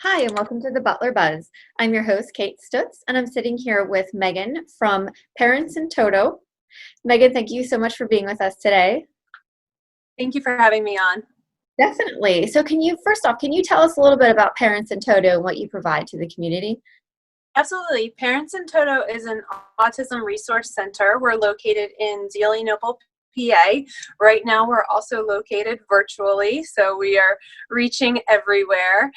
Hi, and welcome to the Butler Buzz. I'm your host, Kate Stutz, and I'm sitting here with Megan from Parents in Toto. Megan, thank you so much for being with us today. Thank you for having me on. Definitely. So first off, can you tell us a little bit about Parents in Toto and what you provide to the community? Absolutely. Parents in Toto is an autism resource center. We're located in Zelienople, PA. Right now, we're also located virtually, so we are reaching everywhere.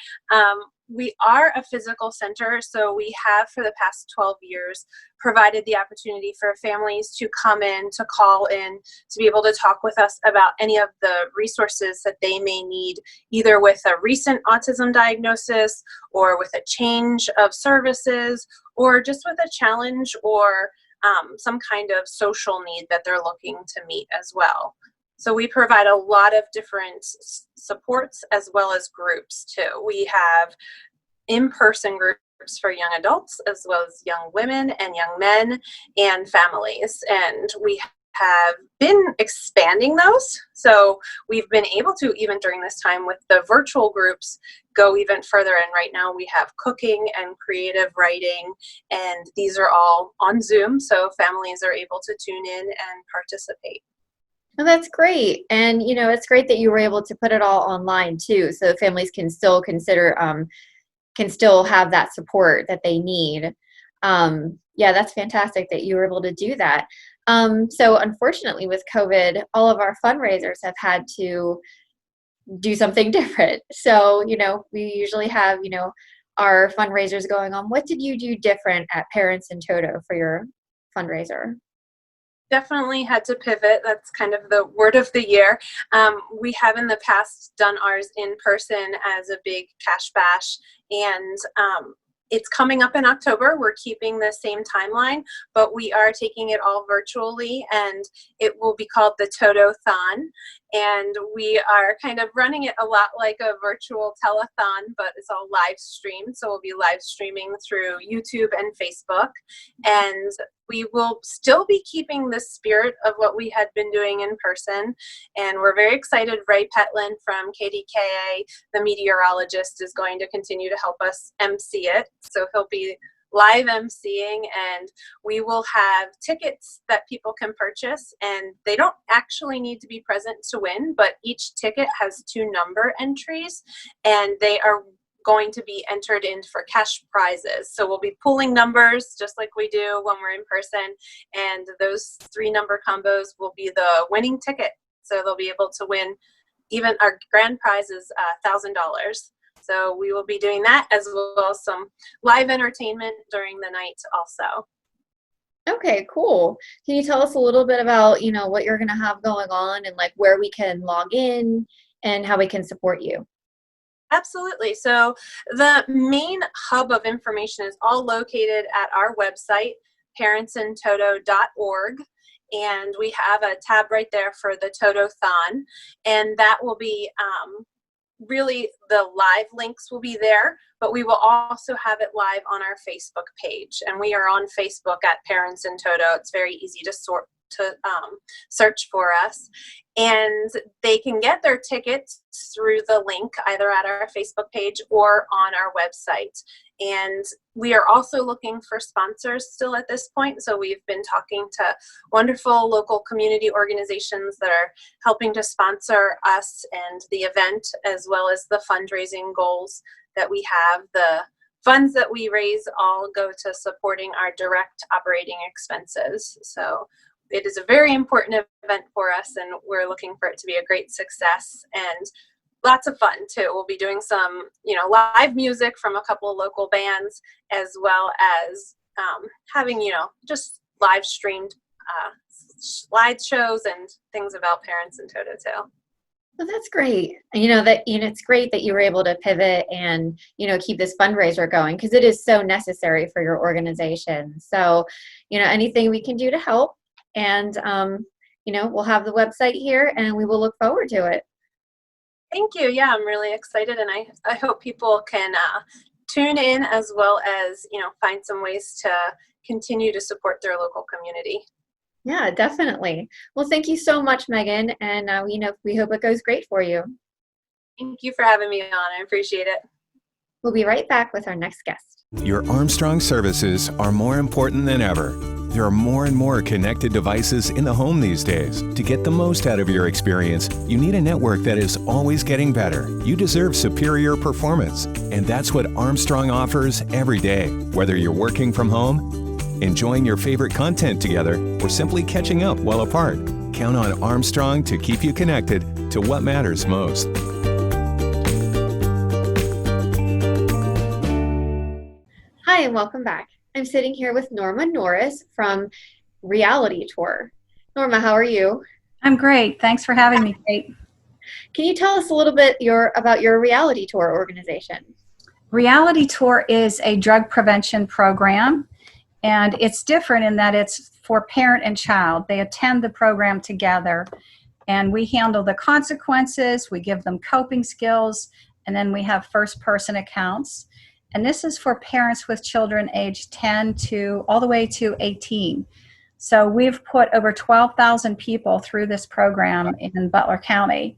We are a physical center, so we have for the past 12 years provided the opportunity for families to come in, to call in, to be able to talk with us about any of the resources that they may need, either with a recent autism diagnosis or with a change of services or just with a challenge or some kind of social need that they're looking to meet as well. So we provide a lot of different supports as well as groups too. We have in-person groups for young adults as well as young women and young men and families. And we have been expanding those. So we've been able to, even during this time with the virtual groups, go even further. And right now we have cooking and creative writing, and these are all on Zoom. So families are able to tune in and participate. Oh, that's great. And, it's great that you were able to put it all online too, so families can still can still have that support that they need. Yeah, that's fantastic that you were able to do that. So unfortunately with COVID, all of our fundraisers have had to do something different. So, we usually have, our fundraisers going on. What did you do different at Parents in Toto for your fundraiser? Definitely had to pivot. That's kind of the word of the year. We have in the past done ours in person as a big cash bash, and it's coming up in October. We're keeping the same timeline, but we are taking it all virtually, and it will be called the Toto-thon. And we are kind of running it a lot like a virtual telethon, but it's all live streamed. So we'll be live streaming through YouTube and Facebook. And we will still be keeping the spirit of what we had been doing in person. And we're very excited. Ray Petlin from KDKA, the meteorologist, is going to continue to help us MC it. So he'll be live emceeing, and we will have tickets that people can purchase, and they don't actually need to be present to win, but each ticket has 2 number entries, and they are going to be entered in for cash prizes. So we'll be pulling numbers just like we do when we're in person, and those 3 number combos will be the winning ticket. So they'll be able to win. Even our grand prize is $1,000. So we will be doing that, as well as some live entertainment during the night also. Okay, cool. Can you tell us a little bit about, what you're going to have going on and like where we can log in and how we can support you? Absolutely. So the main hub of information is all located at our website, parentsintoto.org. And we have a tab right there for the Toto-thon. And that will be really, the live links will be there, but we will also have it live on our Facebook page. And we are on Facebook at Parents in Toto. It's very easy to search for us. And they can get their tickets through the link either at our Facebook page or on our website. And we are also looking for sponsors still at this point. So we've been talking to wonderful local community organizations that are helping to sponsor us and the event, as well as the fundraising goals that we have. The funds that we raise all go to supporting our direct operating expenses. So it is a very important event for us, and we're looking for it to be a great success and lots of fun too. We'll be doing some, live music from a couple of local bands, as well as having, just live streamed slideshows and things about Parents in Toto too. Well, that's great. And it's great that you were able to pivot and, keep this fundraiser going, because it is so necessary for your organization. So, anything we can do to help. And, we'll have the website here, and we will look forward to it. Thank you. Yeah, I'm really excited, and I hope people can tune in, as well as, find some ways to continue to support their local community. Yeah, definitely. Well, thank you so much, Megan. And, we hope it goes great for you. Thank you for having me on. I appreciate it. We'll be right back with our next guest. Your Armstrong services are more important than ever. There are more and more connected devices in the home these days. To get the most out of your experience, you need a network that is always getting better. You deserve superior performance, and that's what Armstrong offers every day. Whether you're working from home, enjoying your favorite content together, or simply catching up while apart, count on Armstrong to keep you connected to what matters most. Hi, and welcome back. I'm sitting here with Norma Norris from Reality Tour. Norma, how are you? I'm great. Thanks for having me, Kate. Can you tell us a little bit about your Reality Tour organization? Reality Tour is a drug prevention program, and it's different in that it's for parent and child. They attend the program together, and we handle the consequences, we give them coping skills, and then we have first-person accounts. And this is for parents with children aged 10 to all the way to 18. So we've put over 12,000 people through this program in Butler County.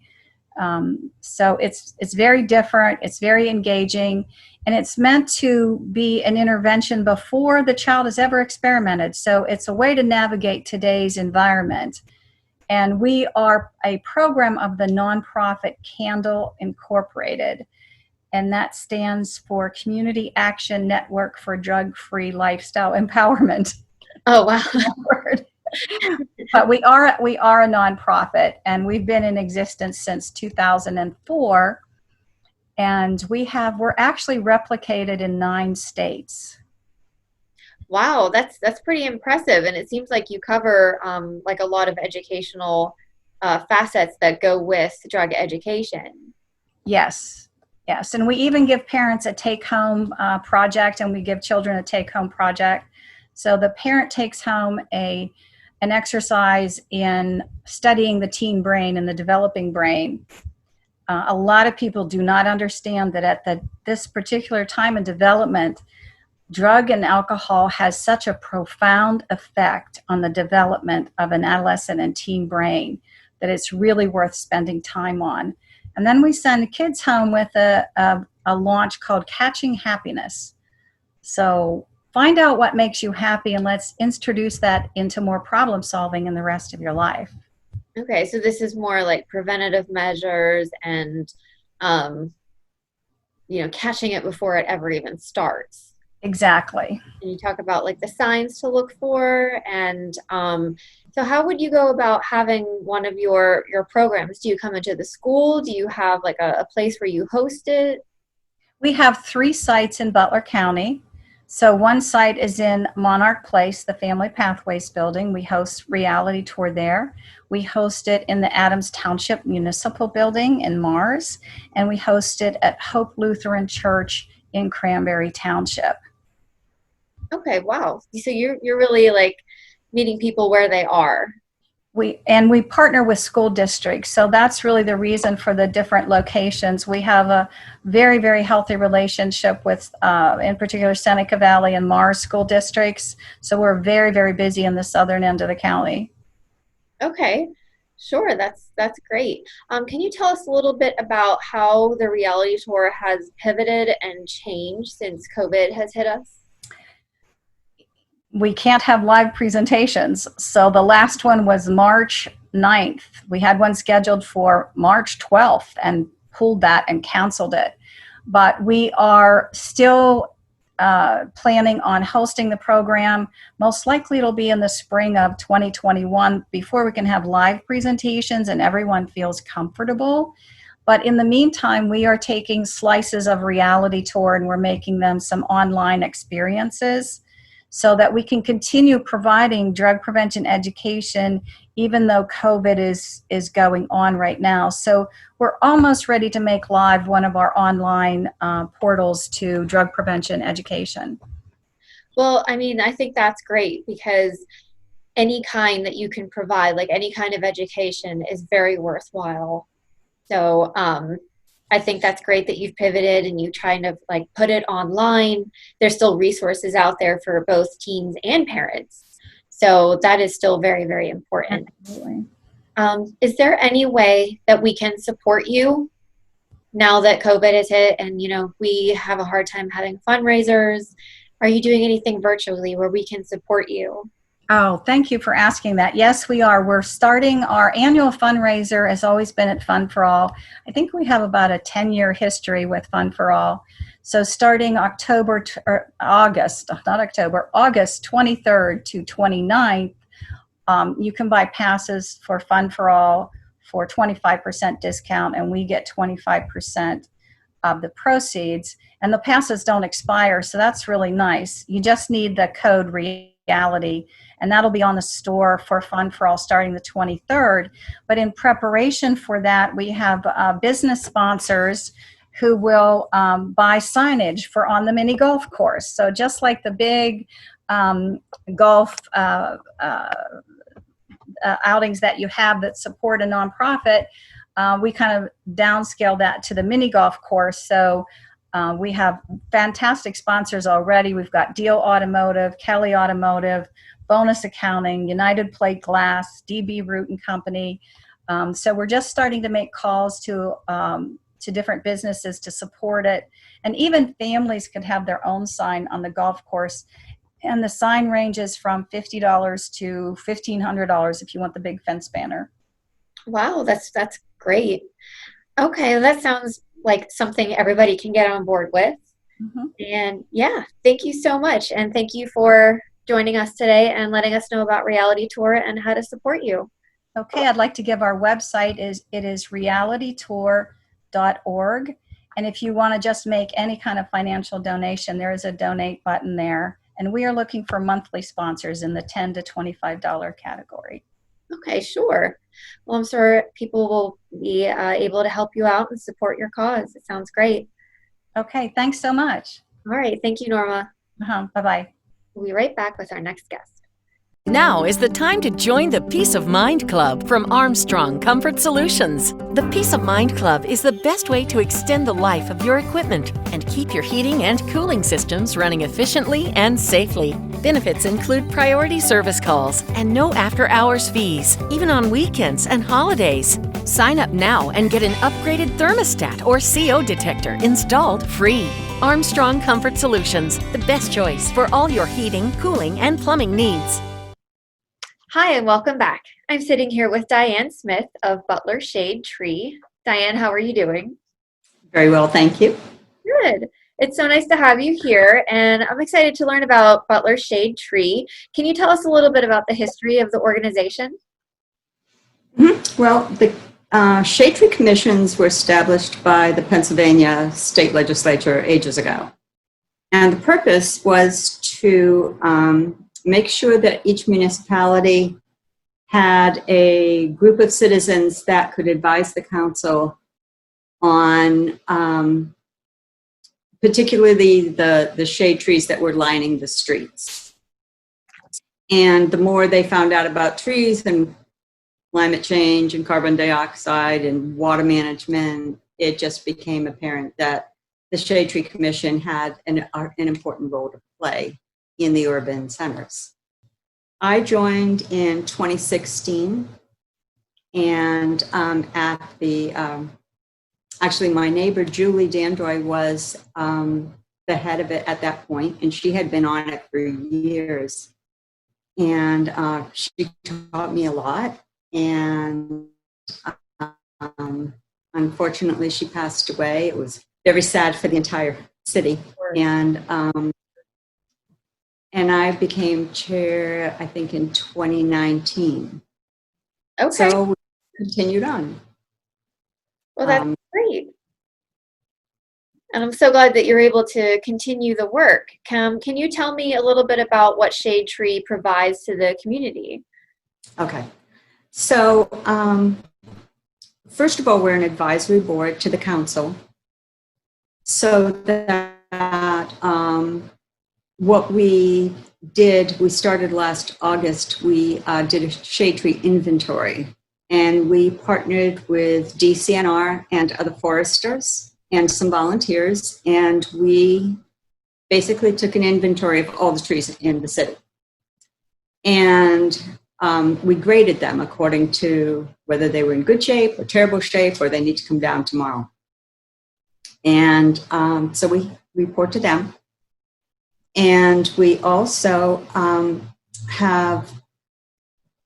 So it's very different, it's very engaging, and it's meant to be an intervention before the child has ever experimented. So it's a way to navigate today's environment. And we are a program of the nonprofit Candle Incorporated. And that stands for Community Action Network for Drug-Free Lifestyle Empowerment. Oh, wow. But we are a nonprofit, and we've been in existence since 2004, and we're actually replicated in 9 states. Wow, that's pretty impressive, and it seems like you cover like a lot of educational facets that go with drug education. Yes. Yes, and we even give parents a take-home project, and we give children a take-home project. So the parent takes home an exercise in studying the teen brain and the developing brain. A lot of people do not understand that at this particular time in development, drug and alcohol has such a profound effect on the development of an adolescent and teen brain that it's really worth spending time on. And then we send kids home with a launch called Catching Happiness. So find out what makes you happy, and let's introduce that into more problem solving in the rest of your life. Okay, so this is more like preventative measures and, catching it before it ever even starts. Exactly. And you talk about like the signs to look for, and so how would you go about having one of your programs? Do you come into the school? Do you have like a place where you host it? We have 3 sites in Butler County. So one site is in Monarch Place, the Family Pathways building. We host Reality Tour there. We host it in the Adams Township Municipal Building in Mars, and we host it at Hope Lutheran Church in Cranberry Township. Okay, wow. So you're really like meeting people where they are. We partner with school districts, so that's really the reason for the different locations. We have a very, very healthy relationship with, in particular, Seneca Valley and Mars school districts. So we're very, very busy in the southern end of the county. Okay, sure, that's great. Can you tell us a little bit about how the Reality Tour has pivoted and changed since COVID has hit us? We can't have live presentations. So the last one was March 9th. We had one scheduled for March 12th and pulled that and canceled it. But we are still planning on hosting the program. Most likely it'll be in the spring of 2021 before we can have live presentations and everyone feels comfortable. But in the meantime, we are taking slices of Reality Tour and we're making them some online experiences, so that we can continue providing drug prevention education even though COVID is going on right now. So we're almost ready to make live one of our online portals to drug prevention education. Well, I mean, I think that's great because any kind that you can provide, like any kind of education, is very worthwhile. So I think that's great that you've pivoted and you trying to like put it online. There's still resources out there for both teens and parents. So that is still very, very important. Absolutely. Is there any way that we can support you? now that COVID has hit and, we have a hard time having fundraisers, are you doing anything virtually where we can support you? Oh, thank you for asking that. Yes, we are. We're starting our annual fundraiser, has always been at Fun for All. I think we have about a 10-year history with Fun for All. So starting August 23rd to 29th, you can buy passes for Fun for All for 25% discount, and we get 25% of the proceeds. And the passes don't expire, so that's really nice. You just need the code REALITY, and that'll be on the store for Fun for All starting the 23rd. But in preparation for that, we have business sponsors who will buy signage for on the mini golf course. So just like the big golf outings that you have that support a nonprofit, we kind of downscale that to the mini golf course. So we have fantastic sponsors already. We've got Deal Automotive, Kelly Automotive, Bonus Accounting, United Plate Glass, DB Root and Company. So we're just starting to make calls to different businesses to support it. And even families could have their own sign on the golf course. And the sign ranges from $50 to $1,500 if you want the big fence banner. Wow, that's great. Okay, that sounds like something everybody can get on board with. Mm-hmm. And yeah, thank you so much. And thank you for joining us today and letting us know about Reality Tour and how to support you. Okay, I'd like to give our website. It is realitytour.org. And if you want to just make any kind of financial donation, there is a donate button there. And we are looking for monthly sponsors in the $10 to $25 category. Okay, sure. Well, I'm sure people will be able to help you out and support your cause. It sounds great. Okay, thanks so much. All right. Thank you, Norma. Bye-bye. We'll be right back with our next guest. Now is the time to join the Peace of Mind Club from Armstrong Comfort Solutions. The Peace of Mind Club is the best way to extend the life of your equipment and keep your heating and cooling systems running efficiently and safely. Benefits include priority service calls and no after-hours fees, even on weekends and holidays. Sign up now and get an upgraded thermostat or CO detector installed free. Armstrong Comfort Solutions, the best choice for all your heating, cooling, and plumbing needs. Hi, and welcome back. I'm sitting here with Diane Smith of Butler Shade Tree. Diane, how are you doing? Very well, thank you. Good. It's so nice to have you here, and I'm excited to learn about Butler Shade Tree. Can you tell us a little bit about the history of the organization? Mm-hmm. Well, the Shade Tree Commissions were established by the Pennsylvania State Legislature ages ago. And the purpose was to make sure that each municipality had a group of citizens that could advise the council on particularly the shade trees that were lining the streets. And the more they found out about trees and climate change and carbon dioxide and water management, it just became apparent that the Shade Tree Commission had an important role to play in the urban centers. I joined in 2016, and at the, actually my neighbor Julie Dandroy was the head of it at that point, and she had been on it for years. And she taught me a lot, and unfortunately she passed away. It was very sad for the entire city. And I became chair, I think, in 2019. Okay. So we continued on. Well, that's great. And I'm so glad that you're able to continue the work. Can you tell me a little bit about what Shade Tree provides to the community? Okay. So first of all, we're an advisory board to the council. So that what we did, we started last August, we did a shade tree inventory, and we partnered with DCNR and other foresters and some volunteers, and we basically took an inventory of all the trees in the city. And we graded them according to whether they were in good shape or terrible shape or they need to come down tomorrow. And so we report to them. And we also have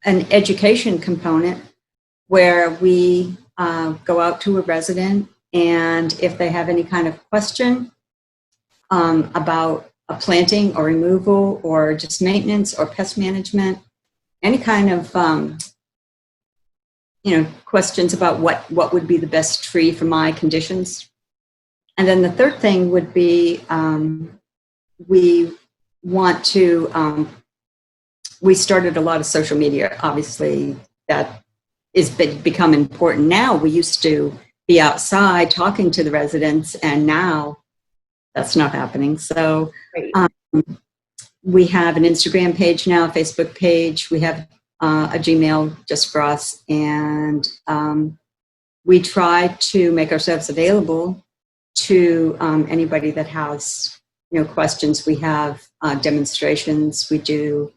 an education component where we go out to a resident, and if they have any kind of question about a planting or removal or just maintenance or pest management, any kind of questions about what would be the best tree for my conditions. And then the third thing would be we want to, we started a lot of social media. Obviously, that is become important now. We used to be outside talking to the residents, and now that's not happening. So we have an Instagram page now, a Facebook page. We have a Gmail just for us, and we try to make ourselves available to anybody that has questions. We have demonstrations. We do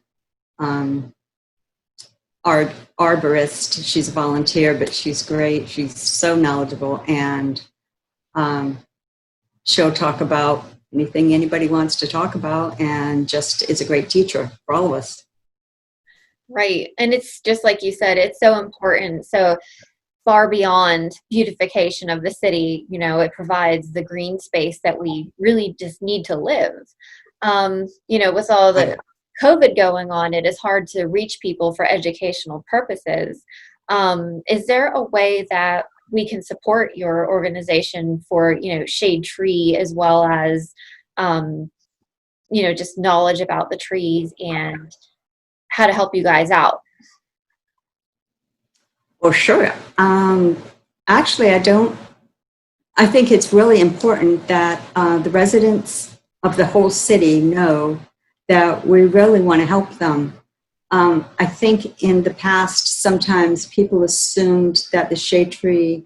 our arborist. She's a volunteer, but she's great. She's so knowledgeable, and she'll talk about anything anybody wants to talk about, and just is a great teacher for all of us. Right. And it's just like you said, it's so important. So far beyond beautification of the city, it provides the green space that we really just need to live. With all the COVID going on, it is hard to reach people for educational purposes. Is there a way that we can support your organization for, shade tree, as well as, just knowledge about the trees and how to help you guys out? Well, sure. Actually, I think it's really important that the residents of the whole city know that we really want to help them. I think in the past, sometimes people assumed that the shade tree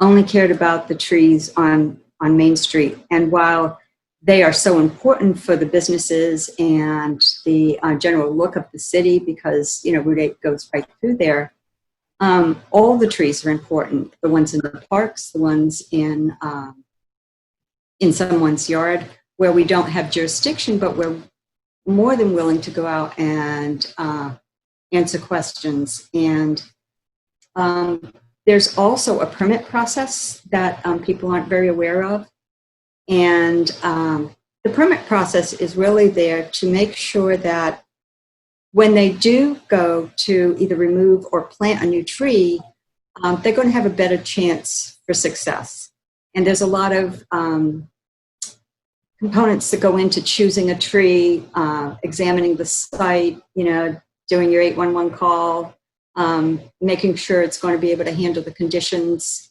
only cared about the trees on Main Street. And while they are so important for the businesses and the general look of the city, because, Route 8 goes right through there, all the trees are important. The ones in the parks, the ones in someone's yard, where we don't have jurisdiction, but we're more than willing to go out and answer questions. And there's also a permit process that people aren't very aware of. And the permit process is really there to make sure that when they do go to either remove or plant a new tree, they're going to have a better chance for success. And there's a lot of components that go into choosing a tree, examining the site, doing your 811 call, making sure it's going to be able to handle the conditions.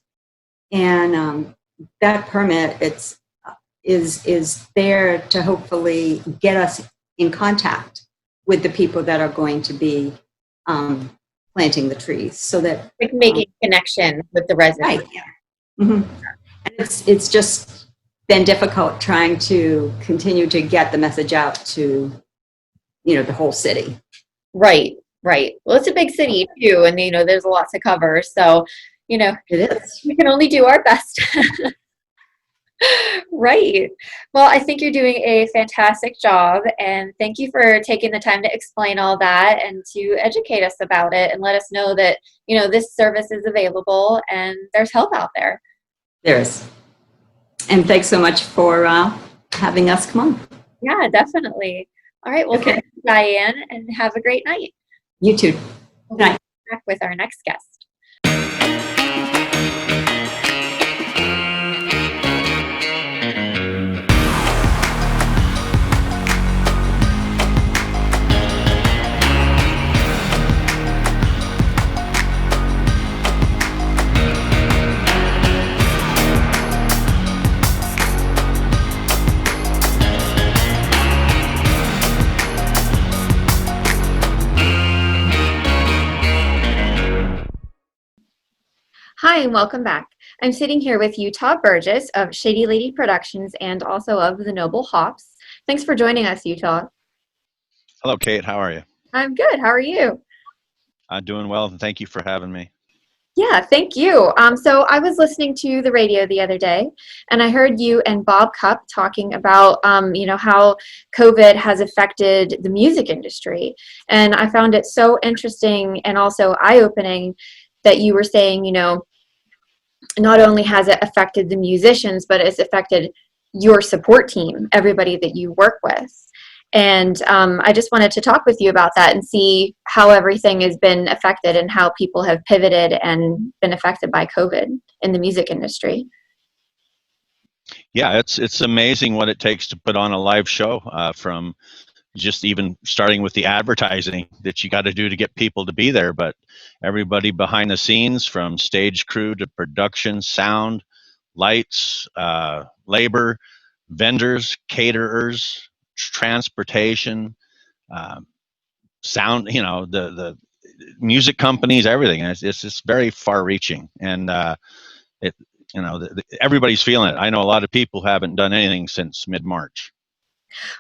And that permit is there to hopefully get us in contact with the people that are going to be planting the trees, so that Like making connection with the residents. right. Yeah. Mm-hmm. And it's just been difficult trying to continue to get the message out to the whole city. Right. Well, it's a big city too, and there's a lot to cover. So It is. we can only do our best. Right. Well, I think you're doing a fantastic job, and thank you for taking the time to explain all that and to educate us about it and let us know that, this service is available and there's help out there. There is. And thanks so much for having us come on. Yeah, definitely. All right. Well, Okay. thank you, Diane, and have a great night. You too. We'll Good night. be back with our next guest. Hi, and welcome back. I'm sitting here with Utah Burgess of Shady Lady Productions and also of the Noble Hops. Thanks for joining us, Utah. Hello, Kate. How are you? I'm good. How are you? I'm doing well, and thank you for having me. Yeah, thank you. So I was listening to the radio the other day, and I heard you and Bob Cupp talking about, how COVID has affected the music industry. And I found it so interesting and also eye-opening that you were saying, not only has it affected the musicians, but it's affected your support team, everybody that you work with. And I just wanted to talk with you about that and see how everything has been affected and how people have pivoted and been affected by COVID in the music industry. Yeah, it's amazing what it takes to put on a live show, from just even starting with the advertising that you got to do to get people to be there, but everybody behind the scenes, from stage crew to production, sound, lights, labor, vendors, caterers, transportation, um, sound, the music companies, everything. And it's just very far reaching. And it, everybody's feeling it. I know a lot of people haven't done anything since mid-March.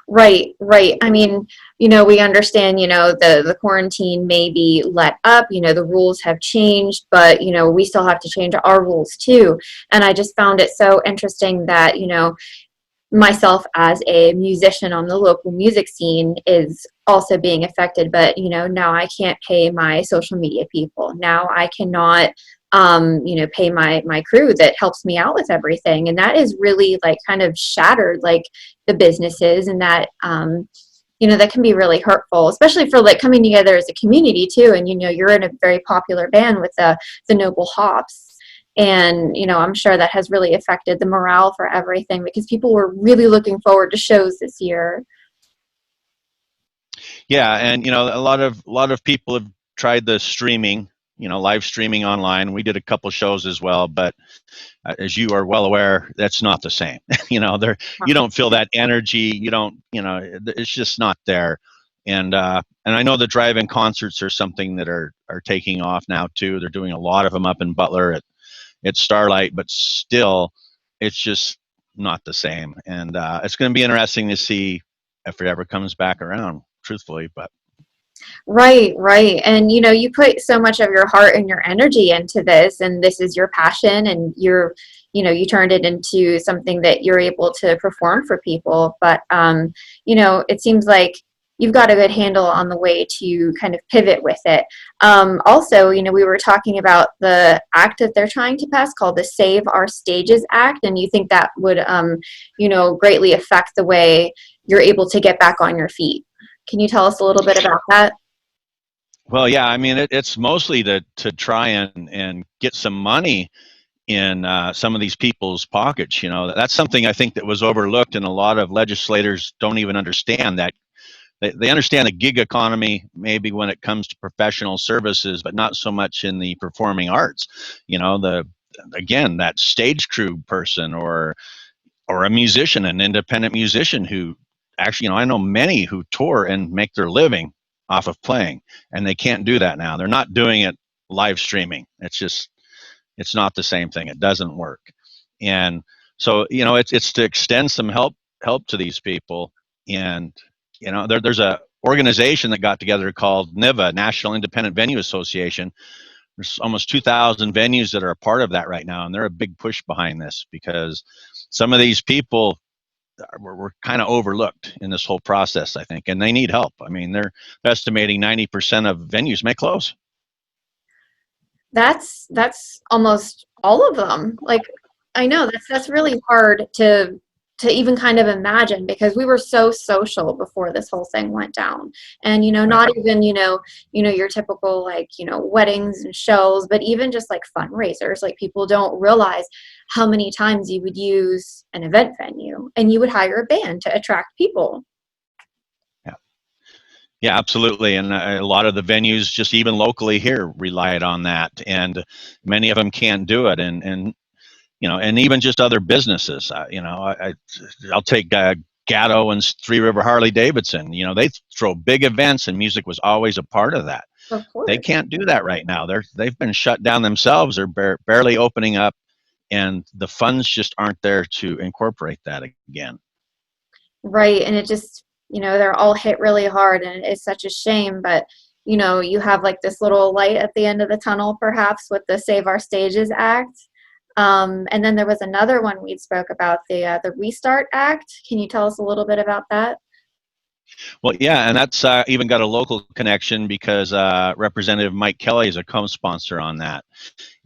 Right, right. I mean, we understand, the quarantine may be let up, the rules have changed, but, we still have to change our rules too. And I just found it so interesting that, myself as a musician on the local music scene is also being affected, but now I can't pay my social media people. Now I cannot pay my crew that helps me out with everything. And that is really like kind of shattered like the businesses, and that that can be really hurtful, especially for like coming together as a community too. And you're in a very popular band with the Noble Hops. And, I'm sure that has really affected the morale for everything, because people were really looking forward to shows this year. Yeah, and a lot of people have tried the streaming, live streaming online. We did a couple shows as well, but as you are well aware, that's not the same. There, you don't feel that energy. You don't, it's just not there. And I know the drive-in concerts are something that are taking off now too. They're doing a lot of them up in Butler at Starlight, but still, it's just not the same. And it's going to be interesting to see if it ever comes back around, truthfully. But Right, right. And you put so much of your heart and your energy into this, and this is your passion, and you turned it into something that you're able to perform for people. But it seems like you've got a good handle on the way to kind of pivot with it. Also, we were talking about the act that they're trying to pass called the Save Our Stages Act, and you think that would greatly affect the way you're able to get back on your feet. Can you tell us a little bit about that? well, yeah, I mean, it's mostly to try and get some money in some of these people's pockets. That's something I think that was overlooked, and a lot of legislators don't even understand that. They understand the gig economy maybe when it comes to professional services, but not so much in the performing arts. Again, that stage crew person or a musician, an independent musician who actually, I know many who tour and make their living off of playing, and they can't do that now. They're not doing it live streaming. It's not the same thing. It doesn't work. And so, it's to extend some help to these people. And there's a organization that got together called NIVA, National Independent Venue Association. There's almost 2,000 venues that are a part of that right now, and they're a big push behind this, because some of these people were kind of overlooked in this whole process, I think, and they need help. I mean, they're estimating 90% of venues may close. That's almost all of them. Like, I know that's really hard to even kind of imagine, because we were so social before this whole thing went down. And not even your typical like weddings and shows, but even just like fundraisers. Like, people don't realize how many times you would use an event venue, and you would hire a band to attract people. Yeah, absolutely. And a lot of the venues, just even locally here, relied on that, and many of them can't do it. And and even just other businesses. I'll take Gatto and Three River Harley Davidson. They throw big events, and music was always a part of that. Of course. They can't do that right now. They've been shut down themselves. They're barely opening up, and the funds just aren't there to incorporate that again. Right. And it just, they're all hit really hard, and it's such a shame. But, you have like this little light at the end of the tunnel, perhaps with the Save Our Stages Act. And then there was another one we spoke about, the Restart Act. Can you tell us a little bit about that? Well, yeah, and that's even got a local connection because Representative Mike Kelly is a co-sponsor on that.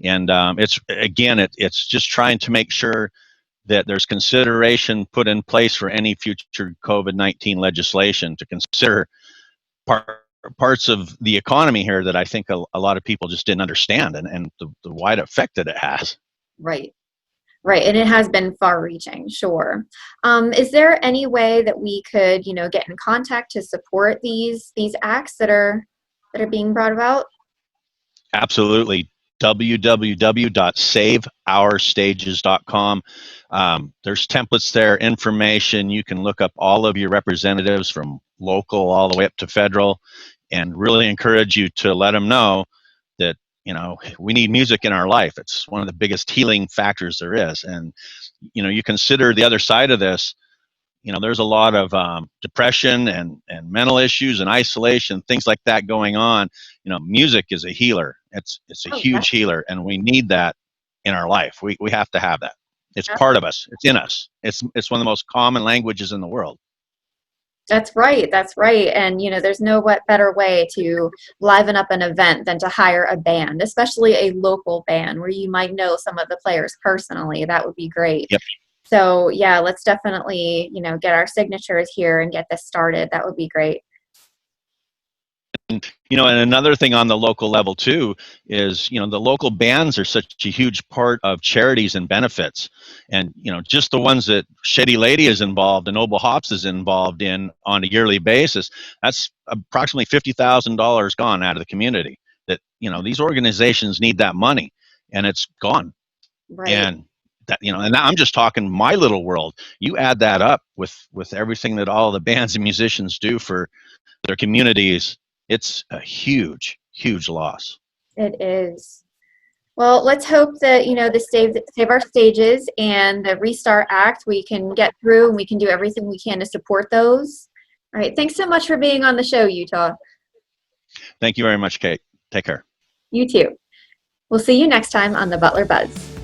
And it's just trying to make sure that there's consideration put in place for any future COVID-19 legislation to consider parts of the economy here that I think a lot of people just didn't understand, and the wide effect that it has. Right. Right, and it has been far-reaching, sure. Is there any way that we could, get in contact to support these acts that are being brought about? Absolutely. www.saveourstages.com. There's templates there, information. You can look up all of your representatives from local all the way up to federal, and really encourage you to let them know that we need music in our life. It's one of the biggest healing factors there is. And you consider the other side of this. There's a lot of depression and mental issues and isolation, things like that going on. Music is a healer. It's a huge healer, and we need that in our life. We have to have that. It's part of us. It's in us. It's one of the most common languages in the world. That's right. That's right. And, there's no better way to liven up an event than to hire a band, especially a local band where you might know some of the players personally. That would be great. Yep. So, yeah, let's definitely, get our signatures here and get this started. That would be great. And another thing on the local level too is, the local bands are such a huge part of charities and benefits. And, just the ones that Shady Lady is involved and Noble Hops is involved in on a yearly basis, that's approximately $50,000 gone out of the community. That, these organizations need that money, and it's gone. Right. And that, and I'm just talking my little world. You add that up with everything that all the bands and musicians do for their communities, it's a huge, huge loss. It is. Well, let's hope that, the Save Our Stages and the Restart Act, we can get through and we can do everything we can to support those. All right. Thanks so much for being on the show, Utah. Thank you very much, Kate. Take care. You too. We'll see you next time on the Butler Buzz.